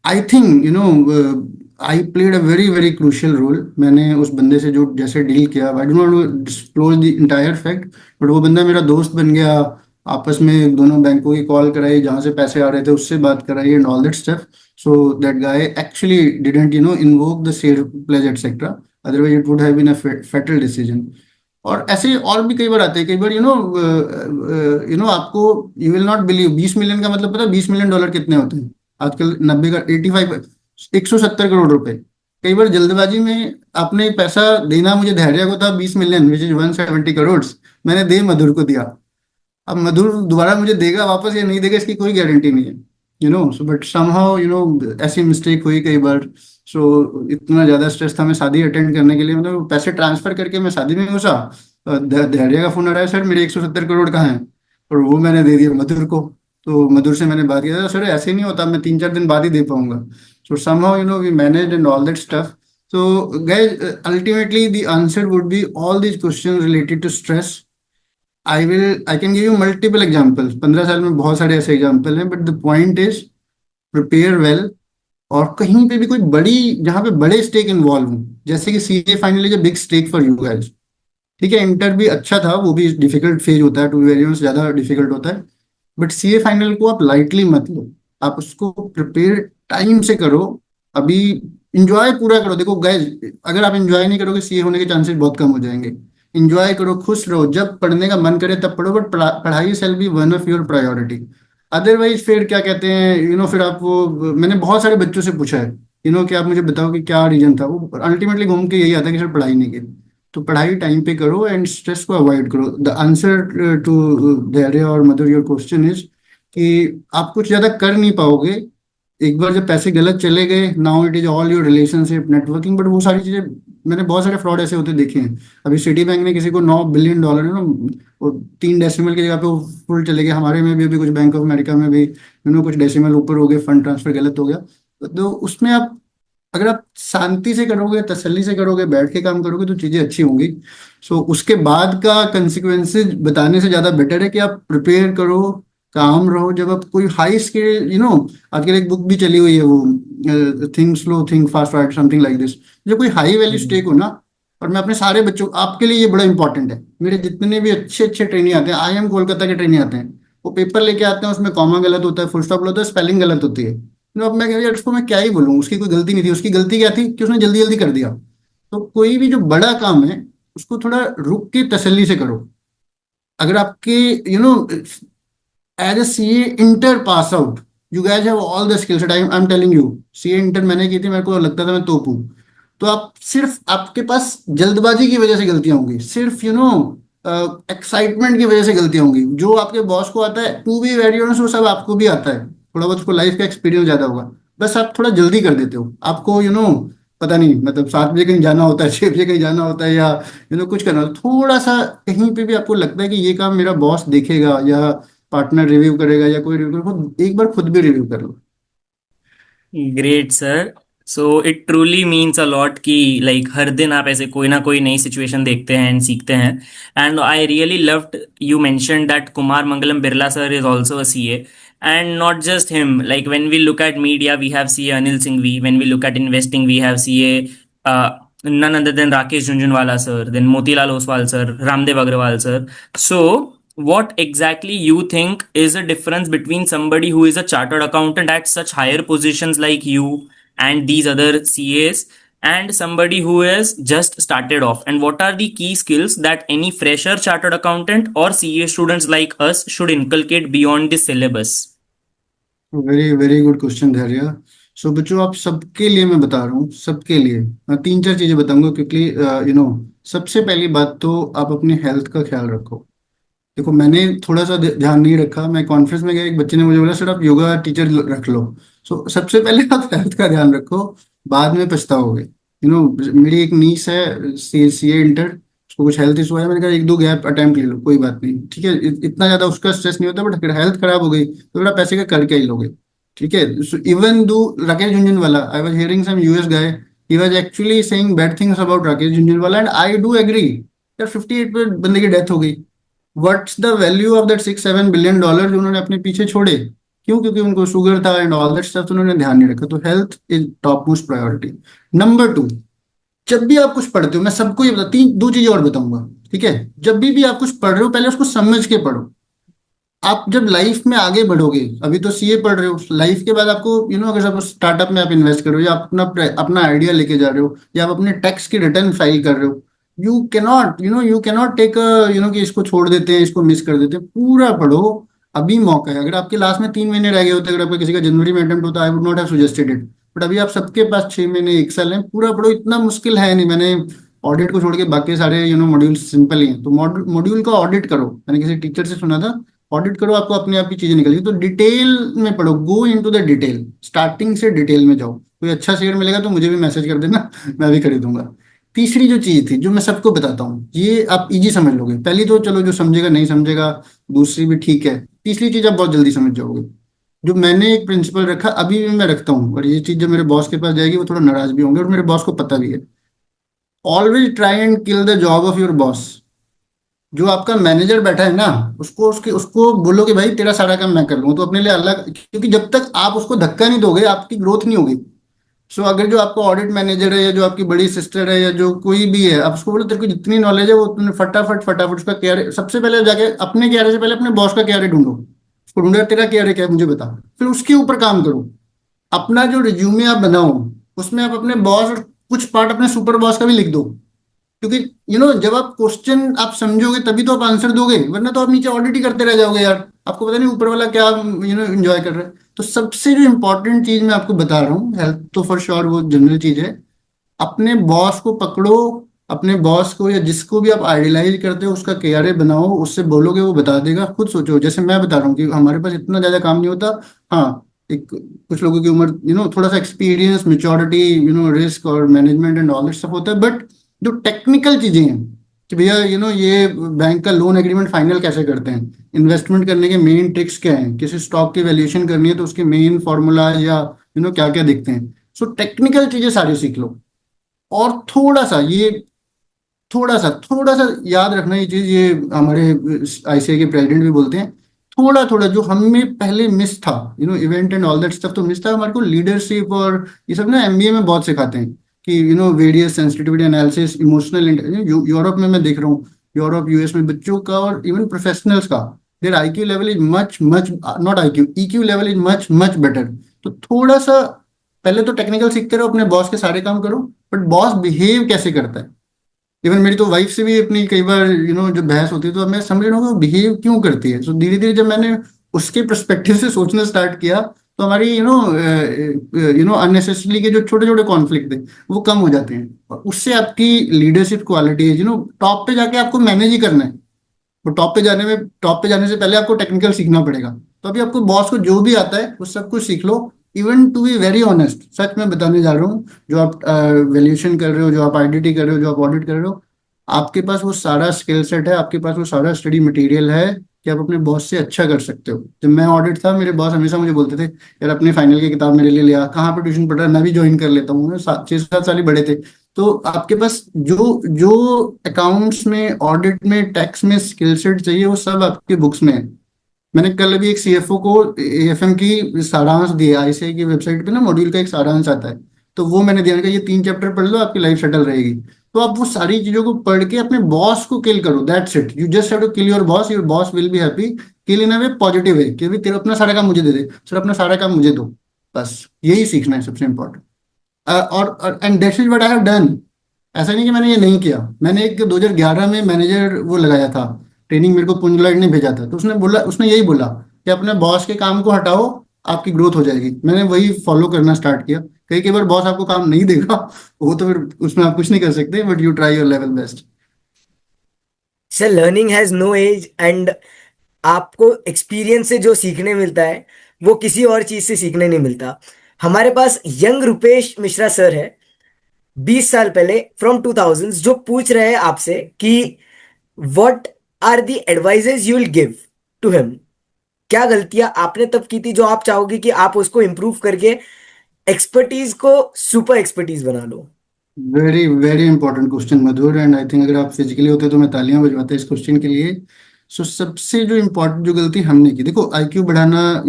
I think I played a very very crucial role मैंने उस बंदे से जो जैसे डील किया I don't want to disclose the entire fact but वो बंदा मेरा दोस्त बन गया आपस में दोनों बैंकों की कॉल कराई जहां से पैसे आ रहे थे उससे बात कराई and all that stuff so that guy actually didn't invoke the share pledge etc otherwise it would have been a fatal decision और ऐसे और भी कई बार आते हैं कई बार आपको you will not believe 20 million का मतलब पता है $20 मिलियन कितने होते हैं आजकल 90 का 85 170 करोड़ रुपए कई बार जल्दबाजी में आपने पैसा देना मुझे धैर्य को था 20 मिलियन विच इज 170 करोड़ मैंने दे मधुर को दिया अब मधुर दोबारा मुझे देगा वापस या नहीं देगा इसकी कोई गारंटी नहीं है सो बट समहाउ ऐसी मिस्टेक हुई कई बार सो इतना ज्यादा स्ट्रेस था मैं शादी अटेंड करने के लिए मतलब पैसे ट्रांसफर करके मैं शादी में घुसा धैर्य का फोन आ रहा है सर मेरे 170 करोड़ कहाँ हैं और वो मैंने दे दिया मधुर को तो मधुर से मैंने बात किया सर ऐसे नहीं होता मैं 3-4 दिन बाद ही दे पाऊंगा so somehow we manage and all that stuff so guys ultimately the answer would be all these questions related to stress I can give you multiple examples 15 साल में बहुत सारे ऐसे एग्जाम्पल हैं but the point is prepare well और कहीं पे भी कोई बड़ी जहाँ पे बड़े स्टेक इन्वॉल्व हो जैसे कि CA final is a big stake for you guys ठीक है इंटर भी अच्छा था वो भी डिफिकल्ट फेज होता है टू वेरियंस ज्यादा डिफिकल्ट होता है बट सीए फाइनल को आप लाइटली मत लो आप उसको प्रिपेयर टाइम से करो अभी इंजॉय पूरा करो देखो गाइस अगर आप इंजॉय नहीं करोगे सीए होने के चांसेस बहुत कम हो जाएंगे इंजॉय करो खुश रहो जब पढ़ने का मन करे तब पढ़ो बट पढ़ाई shall be one of your priority otherwise फिर क्या कहते हैं फिर आप वो मैंने बहुत सारे बच्चों से पूछा है कि आप मुझे बताओ कि क्या रीजन था वो अल्टीमेटली घूम के यही आता है कि सर पढ़ाई नहीं की तो पढ़ाई टाइम पे करो एंड स्ट्रेस को अवॉइड करो द आंसर टू धैर्य और मधुर योर क्वेश्चन इज कि आप कुछ ज्यादा कर नहीं पाओगे एक बार जब पैसे गलत चले गए now it is all your relationship networking but वो सारी चीजें मैंने बहुत सारे फ्रॉड ऐसे होते देखे हैं अभी सिटी बैंक ने किसी को $9 बिलियन वो 3 डेसिमल की जगह पे वो फुल चले गए हमारे में भी अभी कुछ बैंक ऑफ अमेरिका में भी कुछ डेसिमल ऊपर हो गए फंड ट्रांसफर गलत हो गया तो उसमें आप अगर आप शांति से करोगे तसल्ली से करोगे बैठ के काम करोगे तो चीजें अच्छी होंगी सो उसके बाद का कंसिक्वेंसेज बताने से ज्यादा बेटर है कि आप प्रिपेयर करो काम रहो जब आप कोई हाई स्केल आजकल एक बुक भी चली हुई है वो think slow think fast right something like this जो कोई हाई वैल्यू स्टेक हो ना और मैं अपने सारे बच्चों आपके लिए ये बड़ा इंपॉर्टेंट है मेरे जितने भी अच्छे अच्छे ट्रेनिंग आते हैं IIM कोलकाता के ट्रेनिंग आते हैं वो पेपर लेके आते हैं उसमें कॉमा गलत होता है फुल स्टॉप गलत होता है स्पेलिंग गलत होती है अब मैं यार उसको मैं क्या ही बोलूँ उसकी कोई गलती नहीं थी उसकी गलती क्या थी कि उसने जल्दी जल्दी कर दिया तो कोई भी जो बड़ा काम है उसको थोड़ा रुक के तसल्ली से करो अगर आपके as a CA inter pass out you guys have all the skills I am telling you CA inter मैंने की थी मेरे को लगता था मैं तोप हूं तो आप सिर्फ आपके पास जल्दबाजी की वजह से गलतियां होंगी सिर्फ एक्साइटमेंट की वजह से गलतियां होंगी जो आपके बॉस को आता है टू बी वेरी ऑनेस्ट वो सब आपको भी आता है थोड़ा बहुत उसको लाइफ का एक्सपीरियंस ज्यादा होगा बस आप थोड़ा जल्दी कर देते हो आपको पता नहीं मतलब 7 बजे कहीं जाना होता है 6 बजे कहीं जाना होता है या कुछ करना होता है थोड़ा सा कहीं पे भी आपको लगता है कि ये काम मेरा बॉस देखेगा या पार्टनर रिव्यू करेगा या कोई रिव्यू करेगा एक बार खुद भी रिव्यू कर लो great sir. So it truly means a lot कि लाइक हर दिन आप ऐसे कोई ना कोई नई सिचुएशन देखते हैं एंड सीखते हैं. And I really loved you mention that Kumar Mangalam Birla sir is also a CA. And not just him, like when we look at media, we have CA Anil Singhvi. When we look at investing, we have CA none other than Rakesh Jhunjhunwala sir, then Motilal Oswal sir, Ramdev Agrawal sir. So, what exactly you think is the difference between somebody who is a chartered accountant at such higher positions like you and these other CAs and somebody who is just started off? And what are the key skills that any fresher chartered accountant or CA students like us should inculcate beyond the syllabus? Very very good question धैर्य। सो बच्चों, आप सबके लिए मैं बता रहा हूँ, सबके लिए मैं तीन चार चीजें बताऊंगा क्विकली। सबसे पहली बात तो आप अपनी हेल्थ का ख्याल रखो। देखो, मैंने थोड़ा सा ध्यान नहीं रखा। मैं कॉन्फ्रेंस में गया, एक बच्चे ने मुझे बोला सर आप योगा टीचर रख लो। सो सबसे पहले आप हेल्थ का ध्यान रखो, बाद में पछताओगे। मेरी एक नीस है, सीए इंटर, उसको कुछ हेल्थ इशू है। मैंने कहा एक दो गैप अटेम्प्ट ले लो, कोई बात नहीं, ठीक है, इतना ज्यादा उसका स्ट्रेस नहीं होता, बट अगर हेल्थ खराब हो गई तो बड़ा पैसे का करके ही लोगे। ठीक है, so even though Rakesh Jhunjhunwala, I was hearing some US guy, he was actually saying bad things about Rakesh Jhunjhunwala, and I do agree. यार 58 पे बंदे की डेथ हो गई। What's the value of that $6-7 billion जो उन्होंने अपने पीछे छोड़े? क्यों? क्योंकि उनको शुगर था एंड ऑल दैट स्टफ, तो उन्होंने ध्यान नहीं रखा। तो health is top most priority. Number 2, जब भी आप कुछ पढ़ते हो, मैं सबको ये बता, तीन दो चीजें और बताऊंगा, ठीक है? जब भी आप कुछ पढ़ रहे हो, पहले उसको समझ के पढ़ो। आप जब लाइफ में आगे बढ़ोगे, अभी तो सीए पढ़ रहे हो, लाइफ के बाद आपको अगर सब स्टार्टअप में आप इन्वेस्ट कर रहे हो, या अपना अपना आइडिया लेके जा रहे हो, या आप अपने टैक्स की रिटर्न फाइल कर रहे हो, यू कैनॉट टेक कि इसको छोड़ देते हैं, इसको मिस कर देते हैं। पूरा पढ़ो, अभी मौका है। अगर आपके लास्ट में 3 महीने रह गए होते, अगर आपका किसी का जनवरी में अटेम्प्ट होता, I would not have suggested it, but अभी आप सबके पास 6 महीने 1 साल है। पूरा पढ़ो, इतना मुश्किल है नहीं। मैंने ऑडिट को छोड़ के बाकी सारे मॉड्यूल सिंपल ही हैं। तो मॉड्यूल का ऑडिट करो। मैंने किसी टीचर से सुना था, ऑडिट करो, आपको अपने आप की चीजें निकलेगी। तो डिटेल में पढ़ो, गो इनटू द डिटेल, स्टार्टिंग से डिटेल में जाओ। कोई अच्छा शेयर मिलेगा तो मुझे भी मैसेज कर देना, मैं भी खरीदूंगा। तीसरी जो चीज थी, जो मैं सबको बताता हूँ, ये आप इजी समझ लोगे। पहली तो चलो, जो समझेगा नहीं समझेगा, दूसरी भी ठीक है। तीसरी चीज आप बहुत जल्दी समझ जाओगे। जो मैंने एक प्रिंसिपल रखा, अभी भी मैं रखता हूँ, और ये चीज जब मेरे बॉस के पास जाएगी वो थोड़ा नाराज भी होंगे, और मेरे बॉस को पता भी है। Always try and kill the job of your boss. जो आपका मैनेजर बैठा है ना, उसको बोलो कि भाई तेरा सारा काम मैं कर लूँ, तो अपने लिए अलग, क्योंकि जब तक आप उसको धक्का नहीं दोगे, आपकी ग्रोथ नहीं होगी। सो अगर जो आपका ऑडिट मैनेजर है, या जो आपकी बड़ी सिस्टर है, या जो कोई भी है, आप उसको बोलो तेरे को जितनी नॉलेज है वो तुमने फटाफट फटाफट उसका क्या, सबसे पहले जाके अपने क्या से पहले अपने बॉस का क्या ढूंढो। उसको ढूंढो, तेरा क्या क्या है मुझे बता, फिर उसके ऊपर काम करो। अपना जो रिज्यूमे आप बनाओ, उसमें आप अपने बॉस और कुछ पार्ट अपने सुपर बॉस का भी लिख दो। क्योंकि जब आप क्वेश्चन आप समझोगे तभी तो आप आंसर दोगे, वरना तो आप नीचे ऑडिट ही करते रह जाओगे यार। आपको पता नहीं ऊपर वाला क्या एंजॉय कर रहा है। तो सबसे जो इंपॉर्टेंट चीज मैं आपको बता रहा हूँ, हेल्थ तो फॉर श्योर वो जनरल चीज है। अपने बॉस को पकड़ो, अपने बॉस को या जिसको भी आप आइडियलाइज करते हो उसका केआरए बनाओ, उससे बोलोगे वो बता देगा। खुद सोचो, जैसे मैं बता रहा हूँ कि हमारे पास इतना ज्यादा काम नहीं होता। हाँ, एक कुछ लोगों की उम्र थोड़ा सा एक्सपीरियंस, मेच्योरिटी, रिस्क और मैनेजमेंट एंड ऑल दैट सब होता है, बट जो टेक्निकल चीजें हैं कि भैया ये बैंक का लोन एग्रीमेंट फाइनल कैसे करते हैं, इन्वेस्टमेंट करने के मेन ट्रिक्स क्या हैं, किसी स्टॉक की वैल्यूएशन करनी है तो उसके मेन फॉर्मूला या क्या क्या दिखते हैं। सो टेक्निकल चीजें सारी सीख लो। और थोड़ा सा याद रखना ये चीज, ये हमारे आईसीआई के प्रेसिडेंट भी बोलते हैं, थोड़ा थोड़ा जो हमें पहले मिस था, event and all that stuff तो मिस था हमारे को। लीडरशिप और ये सब ना एमबीए में बहुत सिखाते हैं कि various sensitivity analysis, emotional. Europe में मैं देख रहा हूँ, यूरोप यूएस में बच्चों का और इवन प्रोफेशनल्स का, their IQ level is much much, not IQ, EQ level is much much better. तो थोड़ा सा पहले तो टेक्निकल सीखते रहो, अपने बॉस के सारे काम करो, बट बॉस बिहेव कैसे करता है। इवन मेरी तो वाइफ से भी अपनी कई बार जो बहस होती है, तो मैं समझ रहा हूँ कि वो बिहेव क्यों करती है। सो धीरे धीरे जब मैंने उसके पर्सपेक्टिव से सोचना स्टार्ट किया, तो हमारी अननेसेसरली के जो छोटे छोटे कॉन्फ्लिक्ट थे वो कम हो जाते हैं, और उससे आपकी लीडरशिप क्वालिटी है, टॉप पे जाके आपको मैनेज ही करना है। वो टॉप पे जाने से पहले आपको टेक्निकल सीखना पड़ेगा। तो अभी आपको बॉस को जो भी आता है वो सब कुछ सीख लो। Even to be very honest, सच में बताने जा रहा हूँ, जो आप वैल्यूएशन कर रहे हो, जो आप आईडीटी कर रहे हो, जो आप ऑडिट कर रहे हो, आपके पास वो सारा स्किल सेट है, आपके पास वो सारा स्टडी मटेरियल है कि आप अपने बॉस से अच्छा कर सकते हो। जब मैं ऑडिट था, मेरे बॉस हमेशा मुझे बोलते थे यार अपनी फाइनल की किताब मेरे लिए ले आ, कहाँ पर ट्यूशन पढ़ रहा है, मैं भी ज्वाइन कर लेता हूँ। 6-7 साल ही बड़े थे। तो आपके पास जो जो अकाउंट्स में, ऑडिट में, टैक्स में स्किल सेट चाहिए वो सब आपके बुक्स में है। मैंने कल अभी एक सीएफओ को एएफएम की सारांश दिया, आईसीआई की वेबसाइट पे ना मॉड्यूल का एक सारांश आता है, तो वो मैंने दिया, ये 3 चैप्टर पढ़ लो, आपकी लाइफ सेटल रहेगी। तो आप वो सारी चीजों को पढ़ के अपने बॉस को किल करो, that's it. You just have to kill your boss will be happy. Kill in a way positive है कि भाई तेरा अपना सारा काम मुझे दे दे, सर अपना सारा काम मुझे दो, बस यही सीखना है सबसे इंपॉर्टेंट। और and that is what I have done. ऐसा नहीं कि मैंने ये नहीं किया। मैंने एक 2011 में मैनेजर वो लगाया था, ट्रेनिंग मेरे को पुंजलाइट ने भेजा था, तो उसने यही बोला कि अपने बॉस के काम को हटाओ, आपकी ग्रोथ हो जाएगी। मैंने वही फॉलो करना स्टार्ट किया। कई कई बार बॉस आपको काम नहीं देगा, वो तो फिर उसमें आप कुछ नहीं कर सकते, but you try your level best. Sir learning has no age, and आपको एक्सपीरियंस से जो सीखने मिलता है वो किसी और चीज से सीखने नहीं मिलता। हमारे पास यंग रुपेश मिश्रा सर है, 20 साल पहले फ्रॉम 2000, जो पूछ रहे हैं आपसे कि what are the advises you will give to him. क्या गलतियां आपने तब की थी जो आप चाहोगे कि आप उसको इम्प्रूव करके एक्सपर्टीज को सुपर एक्सपर्टीज बना लो। Very very important question Madhur, and I think अगर आप फिजिकली होते तो मैं तालियां बजवाता इस क्वेश्चन के लिए। सो सबसे जो इम्पोर्टेंट जो गलती हमने की, देखो आईक्यू बढ़ाना,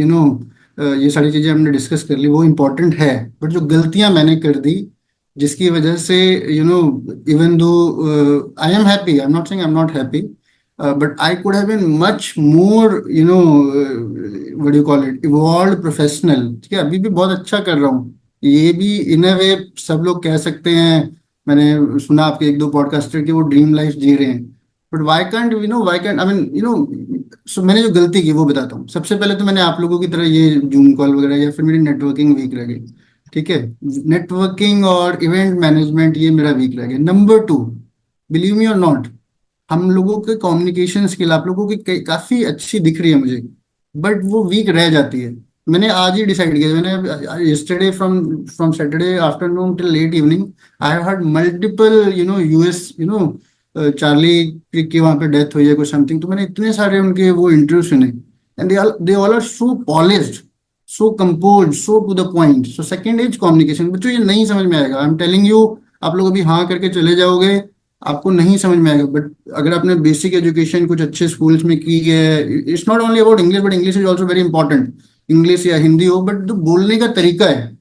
ये सारी चीजें हमने डिस्कस कर ली, वो इम्पोर्टेंट है। बट जो गलतियां मैंने कर दी जिसकी वजह से even though I am happy, I am not saying I am not happy, but I could have been much more what you call it, evolve professional. ठीक है, अभी भी बहुत अच्छा कर रहा हूँ, ये भी इन अ वे सब लोग कह सकते हैं। मैंने सुना आपके एक दो पॉडकास्टर की वो ड्रीम लाइफ जी रहे हैं, but why can't I mean so मैंने जो गलती की वो बताता हूँ। सबसे पहले तो मैंने आप लोगों की तरह ये जूम कॉल वगैरह, या फिर मेरी नेटवर्किंग वीक रह गई। ठीक है, नेटवर्किंग और इवेंट मैनेजमेंट ये मेरा वीक रह गया। नंबर टू, बिलीव मी और नॉट, हम लोगों के कम्युनिकेशन स्किल आप लोगों की काफी अच्छी दिख रही है मुझे, बट वो वीक रह जाती है। मैंने आज ही डिसाइड किया, मैंने yesterday from from Saturday afternoon till late evening I have heard multiple US Charlie की वहां पे डेथ हुई है कुछ समथिंग, तो मैंने इतने सारे उनके वो इंटरव्यू सुने, and they all are so polished, so composed, so to the point. So second is communication. बच्चों ये नहीं समझ में आएगा, आई एम टेलिंग यू। आप लोग अभी हाँ करके चले जाओगे, आपको नहीं समझ में आएगा, बट अगर आपने बेसिक एजुकेशन कुछ अच्छे स्कूल्स में की है, it's not only about English, but English is also very important. English या हिंदी हो, बट जो बोलने का तरीका है।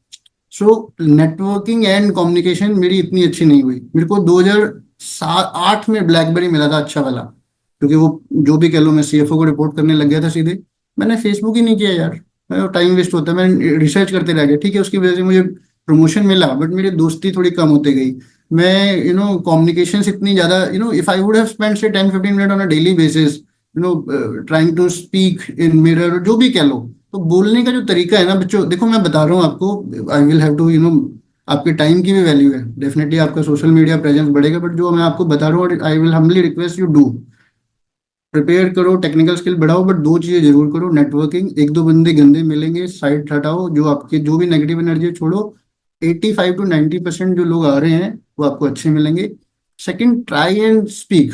सो नेटवर्किंग एंड कम्युनिकेशन मेरी इतनी अच्छी नहीं हुई। मेरे को 2008 में ब्लैकबेरी मिला था अच्छा वाला, क्योंकि वो जो भी कह लो, मैं सीएफओ को रिपोर्ट करने लग गया था सीधे। मैंने फेसबुक ही नहीं किया यार, टाइम वेस्ट होता है, मैं रिसर्च करते रह गया। ठीक है, उसकी वजह से मुझे प्रमोशन मिला, बट मेरी दोस्ती थोड़ी कम होती गई। मैं कम्युनिकेशंस इतनी ज्यादा, if I would have spent say 10-15 minute on a daily basis, trying to speak in mirror, जो भी कह लो, तो बोलने का जो तरीका है ना बच्चों, देखो मैं बता रहा हूँ आपको, आई विल हैव टू आपके टाइम की भी वैल्यू है, डेफिनेटली आपका सोशल मीडिया प्रेजेंस बढ़ेगा, बट जो मैं आपको बता रहा हूँ, I will humbly request you do, prepare करो, टेक्निकल स्किल बढ़ाओ, बट दो चीजें जरूर करो। नेटवर्किंग, एक दो बंदे गंदे मिलेंगे, साइड हटाओ, जो आपके जो भी नेगेटिव एनर्जी छोड़ो। 85 to 90% जो लोग आ रहे हैं वो आपको अच्छे मिलेंगे। Second, try and speak.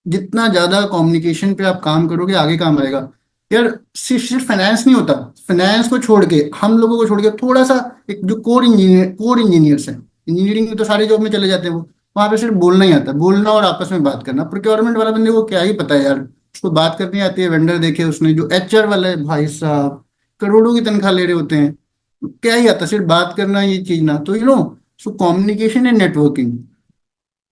जितना ज्यादा कम्युनिकेशन पे आप काम करोगे, आगे काम आएगा यार। सिर्फ फाइनेंस नहीं होता, फाइनेंस को छोड़ के, हम लोगों को छोड़ के, थोड़ा सा एक जो कोर इंजीनियर्स हैं, इंजीनियरिंग में तो सारे जॉब में चले जाते हैं वो, वहां पे सिर्फ बोलना ही आता है, बोलना और आपस में बात करना। प्रोक्योरमेंट वाला बंदे को क्या ही पता है यार, उसको बात करनी आती है, वेंडर देखे उसने। जो एचआर वाला है भाई साहब, करोड़ों की तनख्वाह ले रहे होते हैं, क्या ही आता है, सिर्फ बात करना, ये चीज ना। तो सो कम्युनिकेशन एंड नेटवर्किंग,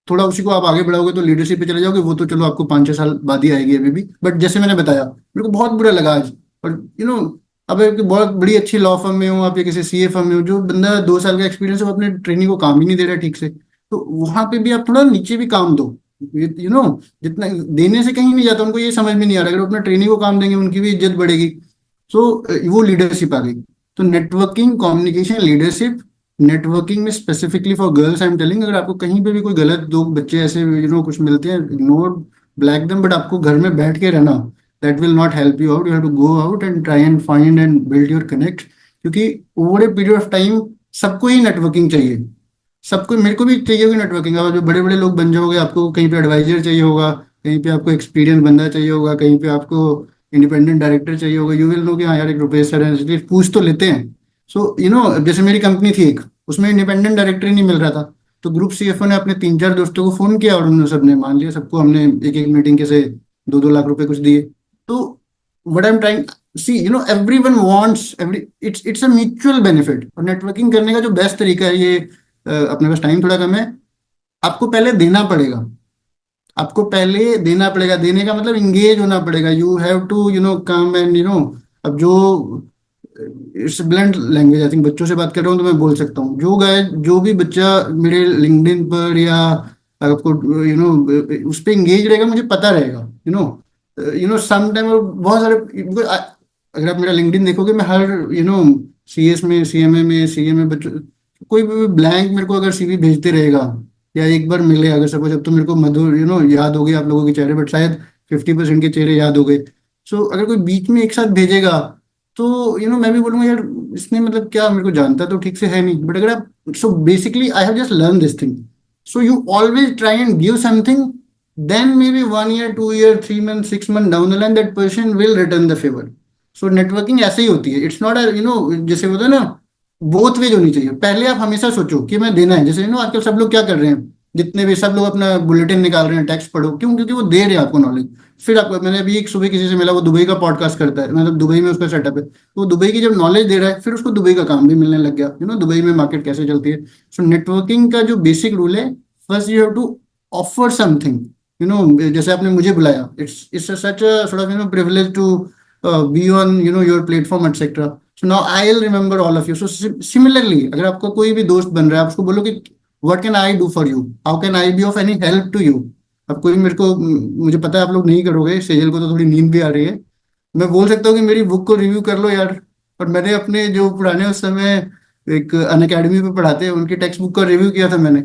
थोड़ा उसी को आप आगे बढ़ाओगे तो लीडरशिप पे चले जाओगे। वो तो चलो आपको 5-6 साल बाद ही आएगी अभी भी, बट जैसे मैंने बताया, मेरे को बहुत बुरा लगा आज। और अब एक बहुत बड़ी अच्छी लॉ फर्म में हो आप, या किसी सीए फर्म में हो, जो बंदा 2 साल का एक्सपीरियंस है, वो अपने ट्रेनिंग को काम ही नहीं दे रहा ठीक से, तो वहां पे भी आप थोड़ा नीचे भी काम दो। जितना देने से कहीं नहीं जाता, उनको ये समझ में नहीं आ रहा, अगर वो अपना ट्रेनिंग को काम देंगे उनकी भी इज्जत बढ़ेगी। सो वो लीडरशिप आ गई। तो नेटवर्किंग, कम्युनिकेशन, लीडरशिप। नेटवर्किंग में specifically for girls I am telling, अगर आपको कहीं पे भी कोई गलत दो बच्चे ऐसे कुछ मिलते हैं, इग्नोर, ब्लैक देम, बट आपको घर में बैठ के रहना, that will not help you out. You have to go out and try and find and build your connect, क्योंकि over a period of time सबको ही नेटवर्किंग चाहिए। सबको, मेरे को भी चाहिए होगी नेटवर्किंग। अब जो बड़े बड़े लोग बन जाओगे, आपको कहीं पे एडवाइजर चाहिए होगा, कहीं पे आपको एक्सपीरियंस बंदा चाहिए होगा, कहीं पे आपको इंडिपेंडेंट डायरेक्टर चाहिए होगा। यू विल नो कि हाँ यार, एक रुपेश सर है, इसलिए पूछ तो लेते हैं। सो जैसे मेरी कंपनी थी एक, उसमें इंडिपेंडेंट डायरेक्टर ही नहीं मिल रहा था, तो ग्रुप सीएफओ ने अपने 3-4 दोस्तों को फोन किया, और उन्होंने सबने मान लिया। सबको हमने एक एक मीटिंग के से 2-2 लाख रुपए कुछ दिए। तो what I am trying, see everyone wants every, it's a mutual benefit. और नेटवर्किंग करने का जो बेस्ट तरीका है, ये अपने पास टाइम थोड़ा कम है, आपको पहले देना पड़ेगा। आपको पहले देना पड़ेगा, देने का मतलब इंगेज होना पड़ेगा। You have to come and अब जो it's blunt language, I think बच्चों से बात कर रहा हूँ तो मैं बोल सकता हूँ, जो भी बच्चा मेरे लिंक्डइन पर या आपको उस पर एंगेज रहेगा, मुझे पता रहेगा, सम टाइम बहुत सारे because अगर आप मेरा लिंक्डइन देखोगे, मैं हर सीएस में, सीएमए में, सीए में बच्चों, कोई भी ब्लैंक मेरे को अगर सीवी भेजते रहेगा या एक बार मिले अगर सपोज, अब तो मेरे को मधुर याद हो गए आप लोगों के चेहरे, बट शायद 50% के चेहरे याद हो गए। सो अगर कोई बीच में एक साथ भेजेगा तो मैं भी बोलूंगा यार इसने मतलब क्या मेरे को जानता तो ठीक से है नहीं, बट अगर आप, so basically I have just learn this thing, so you always try and give something, then maybe 1 year, 2 year, 3 months, 6 months down the line that person will return the favor. So networking ऐसे ही होती है, it's not जैसे होता है ना, both ways होनी चाहिए। पहले आप हमेशा सोचो कि मैं देना है, जैसे आजकल सब लोग क्या कर रहे हैं, जितने भी सब लोग अपना बुलेटिन निकाल रहे हैं, टेक्स्ट पढ़ो, क्यों? क्योंकि वो दे रहे हैं आपको नॉलेज। फिर आपको, मैंने अभी एक सुबह किसी से मिला, वो दुबई का पॉडकास्ट करता है, मतलब दुबई में उसका सेटअप है, तो वो दुबई की जब नॉलेज दे रहा है, फिर उसको दुबई का काम भी मिलने लग गया, दुबई में मार्केट कैसे चलती है। सो नेटवर्किंग का जो बेसिक रूल है, first you have to offer something, जैसे आपने मुझे बुलाया, it's such a sort of privilege to be on your platform etcetera. So now I will remember all of you. So similarly अगर आपको कोई भी दोस्त बन रहा है, आप उसको बोलो कि what can I do for you, how can I be of any help to you. अब कोई मेरे को, मुझे पता है आप लोग नहीं करोगे, सेजल को तो थोड़ी नींद भी आ रही है, मैं बोल सकता हूँ कि मेरी बुक को रिव्यू कर लो यार। और मैंने अपने जो पुराने उस समय एक अन अकेडमी पे पढ़ाते हैं उनकी टेक्स्ट बुक का रिव्यू किया था मैंने।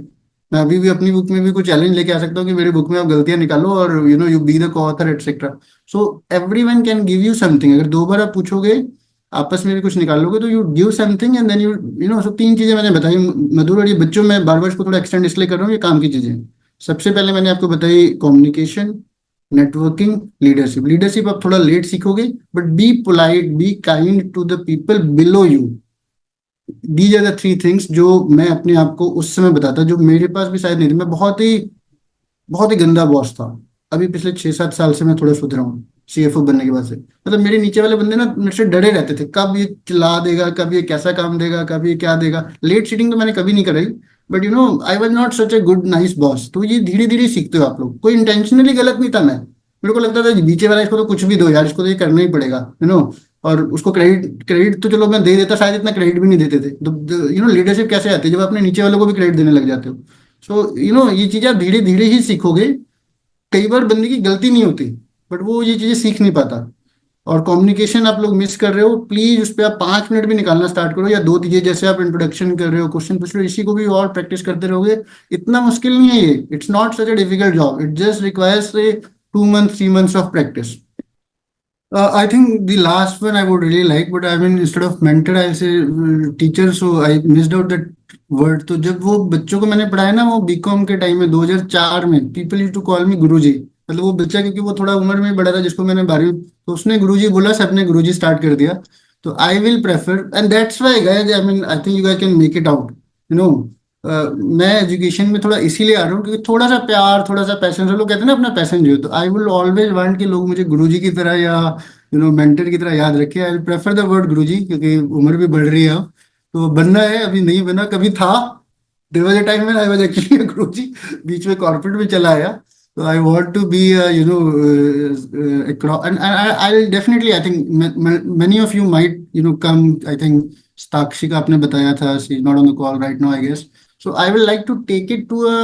मैं अभी भी अपनी बुक में भी कुछ चैलेंज लेके आ सकता हूँ कि मेरी बुक में आप गलतियां निकालो और you be the co-author etcetera. So everyone can give you something. अगर 2 बार आप पूछोगे, आपस में भी कुछ निकालोगे, तो you give something and then so 3 चीजें मैंने बताई मधुर, और ये बच्चों में बार बार इसको थोड़ा एक्सटेंड इसलिए कर रहा हूँ, ये काम की चीजें। सबसे पहले मैंने आपको बताई कम्युनिकेशन, नेटवर्किंग, लीडरशिप। लीडरशिप आप थोड़ा लेट सीखोगे, but be polite, be kind to the people below you. These are the 3 things जो मैं अपने आप को उस समय बताता, जो मेरे पास भी शायद नहीं थी। मैं बहुत ही गंदा बॉस था। अभी पिछले 6-7 साल से मैं थोड़ा सुधरा हूँ, सीएफओ बनने के बाद से। मतलब मेरे नीचे वाले बंदे ना मेरे से डरे रहते थे, कब ये चिल्ला देगा, कब ये कैसा काम देगा, कब ये क्या देगा। लेट सीटिंग तो मैंने कभी नहीं कराई, but I was not such a good nice boss. तो ये धीरे धीरे सीखते हो आप लोग। कोई इंटेंशनली गलत नहीं था मैं, मेरे को लगता था नीचे वाला इसको तो कुछ भी दो यार, इसको तो ये करना ही पड़ेगा, और उसको क्रेडिट तो चलो मैं दे देता, शायद इतना क्रेडिट भी नहीं देते थे। तो लीडरशिप कैसे आती है, जब अपने नीचे वालों को भी क्रेडिट देने लग जाते हो। सो ये चीजें आप धीरे धीरे ही सीखोगे। कई बार बंदे की गलती नहीं होती, बट वो ये चीजें सीख नहीं पाता। और कम्युनिकेशन आप लोग मिस कर रहे हो, प्लीज उस पर आप 5 मिनट भी निकालना स्टार्ट करो, या 2 चीजें, जैसे आप इंट्रोडक्शन कर रहे हो, क्वेश्चन पूछ रहे हो, इसी को भी और प्रैक्टिस करते रहोगे। इतना मुश्किल नहीं है ये, it's not such a difficult job, it just requires 2 months, 3 months of practice. I think the last one I would really like, but I mean instead of mentor, I'll say teacher. So I missed out that word. तो जब वो बच्चों को मैंने पढ़ाया ना, वो BCom के टाइम में 2004 में, people used to call me Guruji. मतलब वो बच्चा, क्योंकि वो थोड़ा उम्र में बड़ा था, जिसको मैंने 12वीं, तो उसने गुरुजी बोला, सबने गुरुजी स्टार्ट कर दिया। तो आई will prefer, and that's why guys, I mean I think you guys can make it out. मैं एजुकेशन में थोड़ा इसीलिए आ रहा हूँ क्योंकि थोड़ा सा प्यार, थोड़ा सा पैशन, सब लोग कहते हैं ना अपना पैशन जो, तो आई विल ऑलवेज वांट कि लोग मुझे गुरुजी की तरह या मेंटर की तरह याद रखे। I will prefer the word Guruji, क्योंकि उम्र भी बढ़ रही है अब, तो बनना है, अभी नहीं बना, कभी था। There was a time when I was actually Guruji, बीच में कॉर्पोरेट में चला आया। तो I want to be and I'll definitely, I think many of you might come, I think Stakshi का आपने बताया था, she is not on the call right now I guess. So I will like to take it to a,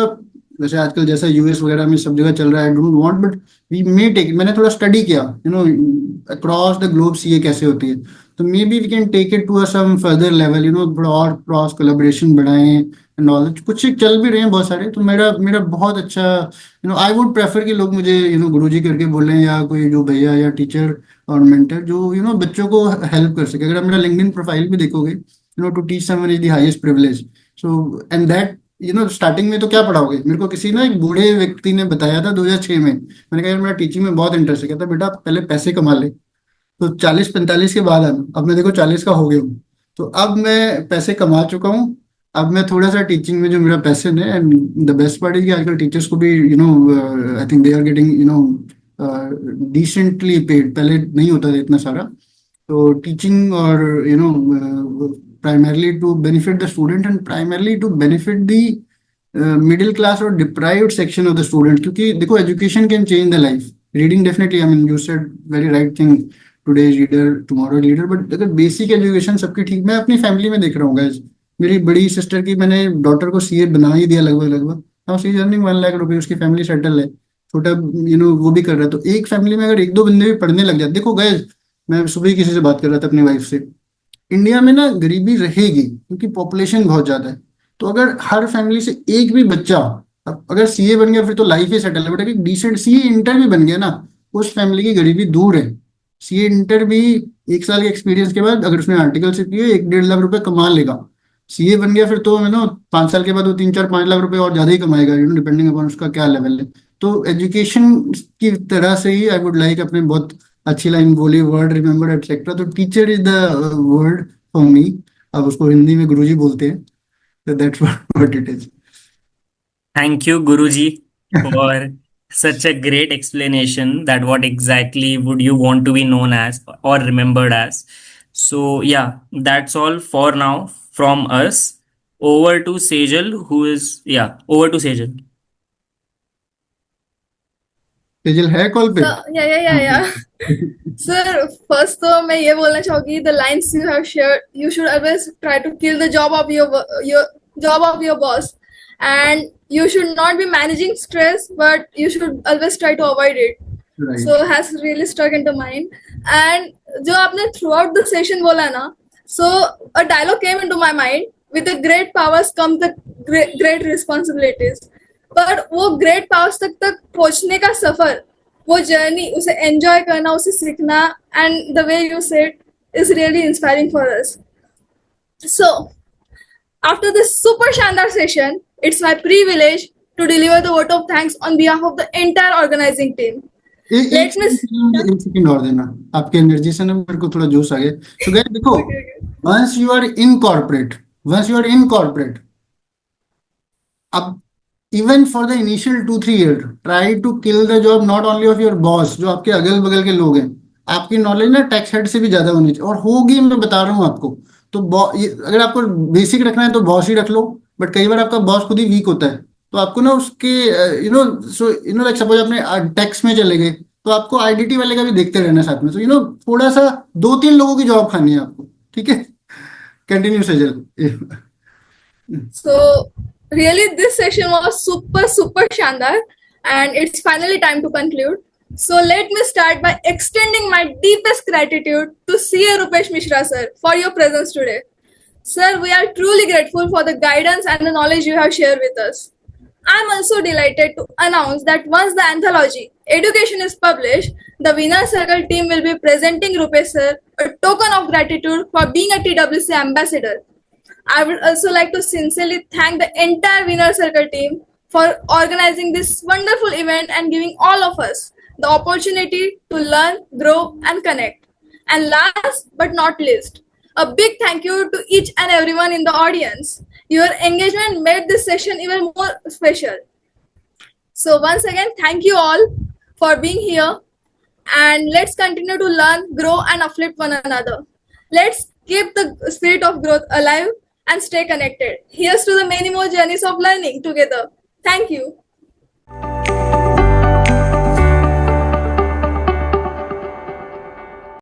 वैसे आजकल जैसा US वगैरह में सब जगह चल रहा है, I don't want, but we may take, मैंने थोड़ा स्टडी किया अक्रॉस द ग्लोब सीए कैसे होती है, तो maybe we can take it to a some further level, थोड़ा और क्रॉस कोलैबोरेशन बढ़ाएं, नॉलेज कुछ चल भी रहे हैं बहुत सारे। तो मेरा मेरा बहुत अच्छा, आई वुड प्रेफर कि लोग मुझे गुरुजी करके बोलें, या कोई जो भैया या टीचर और मेंटर जो बच्चों को हेल्प कर सके। अगर आप मेरा लिंक्डइन प्रोफाइल भी देखोगे, to teach someone is the highest privilege. So and that starting में तो क्या पढ़ाओगे, मेरे को किसी ना एक बूढ़े व्यक्ति ने बताया था 2006 में। मैंने कहा यार मेरा टीचिंग में बहुत इंटरेस्ट है। कहता बेटा पहले पैसे कमा ले, तो 40-45 के बाद आना। अब मैं देखो 40 का हो गया हूँ, तो अब मैं पैसे कमा चुका हूँ। अब मैं थोड़ा सा टीचिंग में जो मेरा पैशन है, and the best part is कि आजकल टीचर्स को भी I think they are getting decently paid. पहले नहीं होता था इतना सारा। तो टीचिंग और primarily to benefit the student and primarily to benefit the middle class or deprived section of the student, क्योंकि देखो education can change the life. Reading definitely, I mean you said very right thing, today leader tomorrow leader, but अगर basic education सबकी ठीक, मैं अपनी family में देख रहा हूँ guys, मेरी बड़ी सिस्टर की मैंने डॉटर को सीए बना ही दिया लगभग लगभग। Now she is earning 1 lakh रुपए, उसकी फैमिली सेटल है, छोटा वो भी कर रहा है। तो एक फैमिली में अगर एक दो बंदे भी पढ़ने लग जाते, देखो गाइज मैं सुबह ही किसी से बात कर रहा था अपनी वाइफ से, इंडिया में ना गरीबी रहेगी क्योंकि पॉपुलेशन बहुत ज्यादा है। तो अगर हर फैमिली से एक भी बच्चा अगर सीए बन गया फिर तो लाइफ ही सेटल है, बट अगर डिसेंट सीए इंटर भी बन गया ना, उस फैमिली की गरीबी दूर है। सीए इंटर भी 1 साल के एक्सपीरियंस के बाद अगर उसने आर्टिकल से किए 1-1.5 लाख रुपए कमा लेगा। सीए बन गया फिर तो 5 साल के बाद वो 3-4-5 लाख रुपए और ज्यादा ही कमाएगा, डिपेंडिंग अपॉन उसका क्या लेवल है। तो एजुकेशन की तरह से ही आई वुड लाइक, अपने बहुत अच्छी लाइन बोली, वर्ड रिमेम्बर एटसेट्रा, तो teacher is the word for me. अब उसको हिंदी में गुरुजी बोलते हैं, तो that's what it is. Thank you, Guruji, for such a great explanation that what exactly would you want to be known as or remembered as. So yeah, that's all for now from us. Over to Sejal, over to Sejal. Tejal है call पे? या sir, first तो मैं ये बोलना चाहूंगी, the lines you have shared, you should always try to kill the job of your boss, and you should not be managing stress, but you should always try to avoid it. Right. So has really stuck into mind. And जो आपने throughout the session बोला ना, so a dialogue came into my mind, with the great powers come the great responsibilities. पर वो great powers तक पहुंचने का सफर, वो जर्नी, उसे enjoy करना, उसे सीखना, and the way you said is really inspiring for us. So after this super Shandar session, it's my privilege to deliver the vote of thanks on behalf of the entire organizing team. एक second और देना, आपके energy से ना मेरे को थोड़ा जोश आ गया। तो गाइस देखो, once you are in corporate, अब even for the initial 2-3 years, try to kill the job not only of your boss, जो आपके अगल बगल के लोग हैं। आपकी नॉलेज ना टैक्स हेड से भी ज्यादा होनी चाहिए, और होगी, मैं बता रहा हूँ आपको। तो अगर आपको बेसिक रखना है तो बॉस ही रख लो, बट कई बार आपका बॉस खुद ही वीक होता है, तो आपको ना उसके लाइक सपोज आपने टैक्स में चले गए, तो आपको आईडीटी वाले का भी देखते रहना साथ में। तो थोड़ा सा 2-3 लोगों की जॉब खानी है आपको, ठीक है? Continue Sajal. So really this session was super Shandar, and it's finally time to conclude. So let me start by extending my deepest gratitude to CA Rupesh Mishra sir for your presence today. Sir, we are truly grateful for the guidance and the knowledge you have shared with us. I'm also delighted to announce that once the anthology Education is published, the Winner Circle team will be presenting Rupesh sir a token of gratitude for being a TWC ambassador. I would also like to sincerely thank the entire Winner Circle team for organizing this wonderful event and giving all of us the opportunity to learn, grow, and connect. And last but not least, a big thank you to each and everyone in the audience. Your engagement made this session even more special. So once again, thank you all for being here, and let's continue to learn, grow, and uplift one another. Let's keep the spirit of growth alive and stay connected. Here's to the many more journeys of learning together. Thank you.